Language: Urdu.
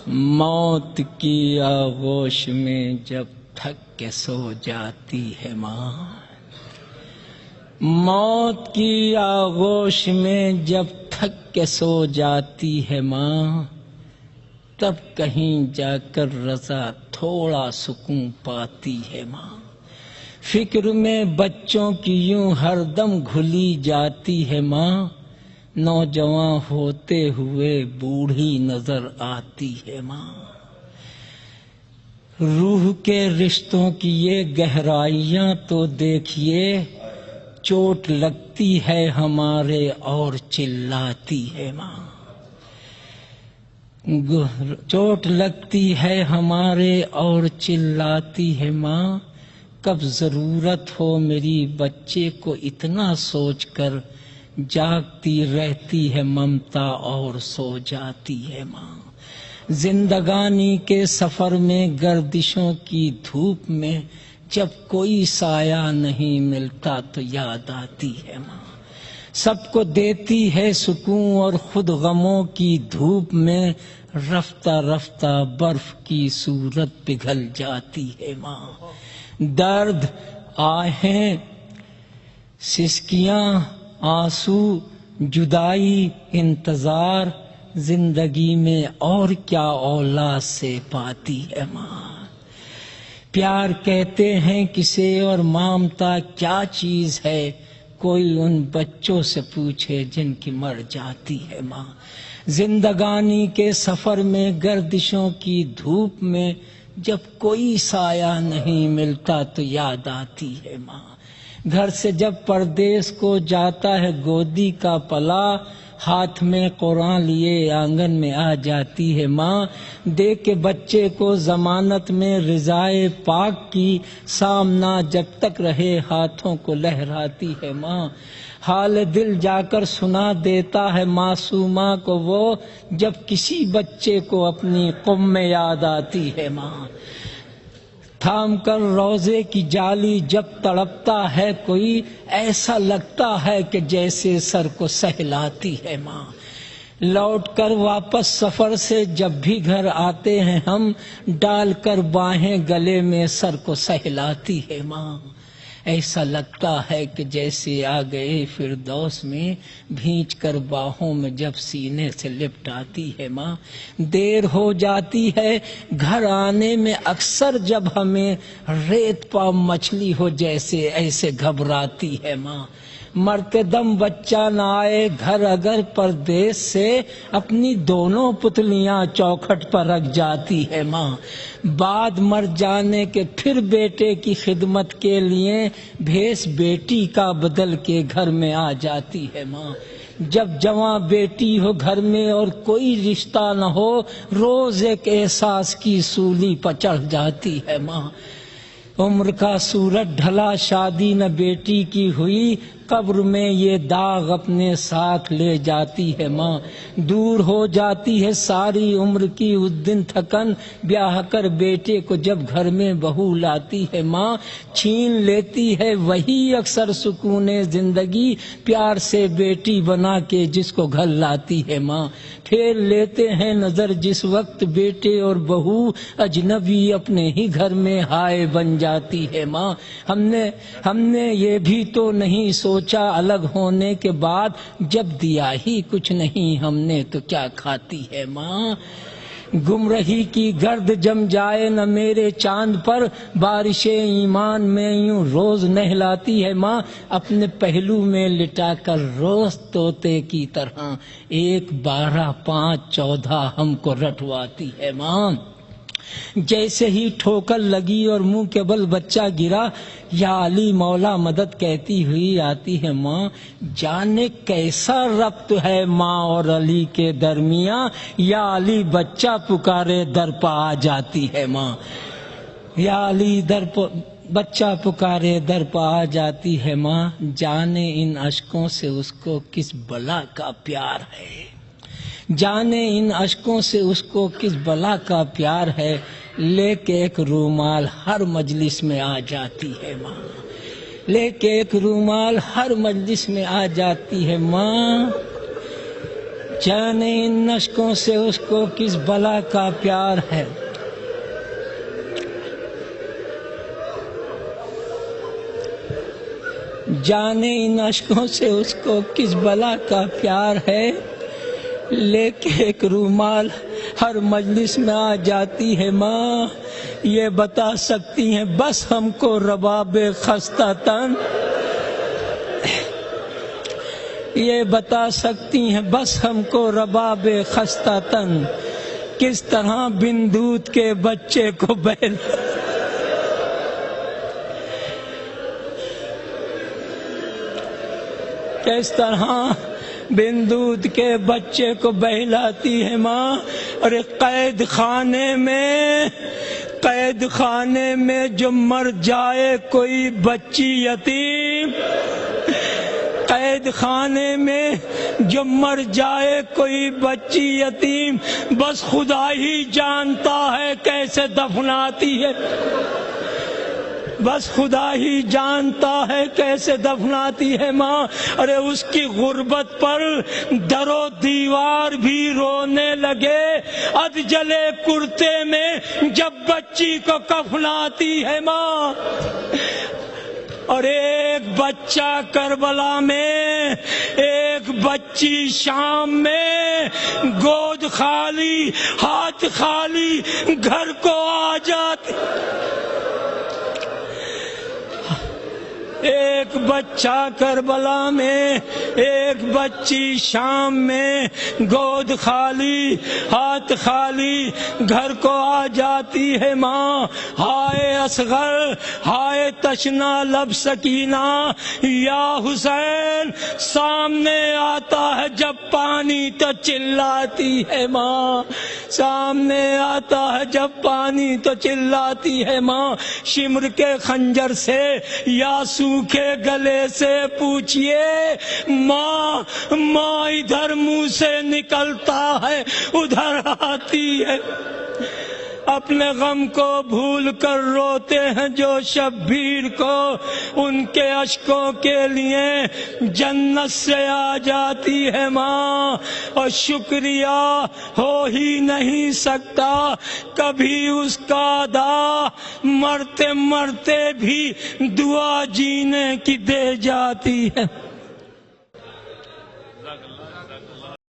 موت کی آغوش میں جب تھک کے سو جاتی ہے ماں، موت کی آغوش میں جب تھک کے سو جاتی ہے ماں، تب کہیں جا کر رضا تھوڑا سکون پاتی ہے ماں۔ فکر میں بچوں کی یوں ہر دم گھلی جاتی ہے ماں، نوجوان ہوتے ہوئے بوڑھی نظر آتی ہے ماں۔ روح کے رشتوں کی یہ گہرائیاں تو دیکھیے، چوٹ لگتی ہے ہمارے اور چلاتی ہے ماں، چوٹ لگتی ہے ہمارے اور چلاتی ہے ماں۔ کب ضرورت ہو میری بچے کو اتنا سوچ کر جاگتی رہتی ہے ممتا اور سو جاتی ہے ماں۔ زندگانی کے سفر میں گردشوں کی دھوپ میں جب کوئی سایہ نہیں ملتا تو یاد آتی ہے ماں۔ سب کو دیتی ہے سکون اور خود غموں کی دھوپ میں رفتہ رفتہ برف کی صورت پگھل جاتی ہے ماں۔ درد، آہیں، سسکیاں، آنسو، جدائی، انتظار، زندگی میں اور کیا اولاد سے پاتی ہے ماں۔ پیار کہتے ہیں کسے اور ممتا کیا چیز ہے، کوئی ان بچوں سے پوچھے جن کی مر جاتی ہے ماں۔ زندگانی کے سفر میں گردشوں کی دھوپ میں جب کوئی سایہ نہیں ملتا تو یاد آتی ہے ماں۔ گھر سے جب پردیس کو جاتا ہے گودی کا پلا، ہاتھ میں قرآن لیے آنگن میں آ جاتی ہے ماں۔ دے کے بچے کو ضمانت میں رضائے پاک کی، سامنا جب تک رہے ہاتھوں کو لہراتی ہے ماں۔ حال دل جا کر سنا دیتا ہے معصومہ کو وہ، جب کسی بچے کو اپنی قوم میں یاد آتی ہے ماں۔ تھام کر روزے کی جالی جب تڑپتا ہے کوئی، ایسا لگتا ہے کہ جیسے سر کو سہلاتی ہے ماں۔ لوٹ کر واپس سفر سے جب بھی گھر آتے ہیں ہم، ڈال کر باہیں گلے میں سر کو سہلاتی ہے ماں۔ ایسا لگتا ہے کہ جیسے آ گئے فردوس میں، بھینچ کر باہوں میں جب سینے سے لپٹاتی ہے ماں۔ دیر ہو جاتی ہے گھر آنے میں اکثر جب ہمیں، ریت پا مچھلی ہو جیسے ایسے گھبراتی ہے ماں۔ مرتے دم بچہ نہ آئے گھر اگر پردیس سے، اپنی دونوں پتلیاں چوکھٹ پر رکھ جاتی ہے ماں۔ بعد مر جانے کے پھر بیٹے کی خدمت کے لیے، بھیس بیٹی کا بدل کے گھر میں آ جاتی ہے ماں۔ جب جواں بیٹی ہو گھر میں اور کوئی رشتہ نہ ہو، روز ایک احساس کی سولی پر چڑھ جاتی ہے ماں۔ عمر کا سورج ڈھلا شادی نہ بیٹی کی ہوئی، قبر میں یہ داغ اپنے ساتھ لے جاتی ہے ماں۔ دور ہو جاتی ہے ساری عمر کی اس دن تھکن، بیاہ کر بیٹے کو جب گھر میں بہو لاتی ہے ماں۔ چھین لیتی ہے وہی اکثر سکون زندگی، پیار سے بیٹی بنا کے جس کو گھر لاتی ہے ماں۔ پھیر لیتے ہیں نظر جس وقت بیٹے اور بہو اجنبی اپنے ہی گھر میں ہائے بن جاتی ہے ماں۔ ہم نے یہ بھی تو نہیں سوچا الگ ہونے کے بعد، جب دیا ہی کچھ نہیں ہم نے تو کیا کھاتی ہے ماں۔ گمرہی کی گرد جم جائے نہ میرے چاند پر، بارش ایمان میں یوں روز نہلاتی ہے ماں۔ اپنے پہلو میں لٹا کر روز طوطے کی طرح، 1 12 5 14 ہم کو رٹواتی ہے ماں۔ جیسے ہی ٹھوکر لگی اور منہ کے بل بچہ گرا، یا علی مولا مدد کہتی ہوئی آتی ہے ماں۔ جانے کیسا ربط ہے ماں اور علی کے درمیاں، یا علی بچہ پکارے در پہ آ جاتی ہے ماں۔ یا علی بچہ پکارے در پہ آ جاتی ہے ماں۔ جانے ان اشکوں سے اس کو کس بلا کا پیار ہے، جانے ان اشکوں سے اس کو کس بلا کا پیار ہے، لے کے ایک رومال ہر مجلس میں آ جاتی ہے ماں۔ لے کے ایک رومال ہر مجلس میں آ جاتی ہے ماں۔ جانے ان اشکوں سے اس کو کس بلا کا پیار ہے، جانے ان اشکوں سے اس کو کس بلا کا پیار ہے، لے کے ایک رومال ہر مجلس میں آ جاتی ہے ماں، یہ بتا سکتی ہیں بس ہم کو رباب خستہ تن، یہ بتا سکتی ہیں بس ہم کو رباب خستہ تن، کس طرح بن دودھ کے بچے کو کس طرح بن دودھ کے بچے کو بہلاتی ہے ماں۔ ارے قید خانے میں جو مر جائے کوئی بچی یتیم، قید خانے میں جو مر جائے کوئی بچی یتیم، بس خدا ہی جانتا ہے کیسے دفناتی ہے، بس خدا ہی جانتا ہے کیسے دفناتی ہے ماں۔ ارے اس کی غربت پر در و دیوار بھی رونے لگے، اد جلے کرتے میں جب بچی کو کفناتی ہے ماں۔ اور ایک بچہ کربلا میں، ایک بچی شام میں، گود خالی ہاتھ خالی گھر کو آ جاتی، ایک بچہ کربلا میں، ایک بچی شام میں، گود خالی ہاتھ خالی گھر کو آ جاتی ہے ماں۔ ہائے اصغر، ہائے تشنا لب سکینہ، یا حسین سامنے آتا ہے جب پانی تو چلاتی ہے ماں، سامنے آتا ہے جب پانی تو چلاتی ہے ماں۔ شمر کے خنجر سے یا سوکھے گلے سے پوچھئے، ماں ماں ادھر منہ سے نکلتا ہے ادھر آتی ہے۔ اپنے غم کو بھول کر روتے ہیں جو شبیر کو، ان کے اشکوں کے لیے جنت سے آ جاتی ہے ماں۔ اور شکریہ ہو ہی نہیں سکتا کبھی اس کا ادا، مرتے مرتے بھی دعا جینے کی دے جاتی ہے۔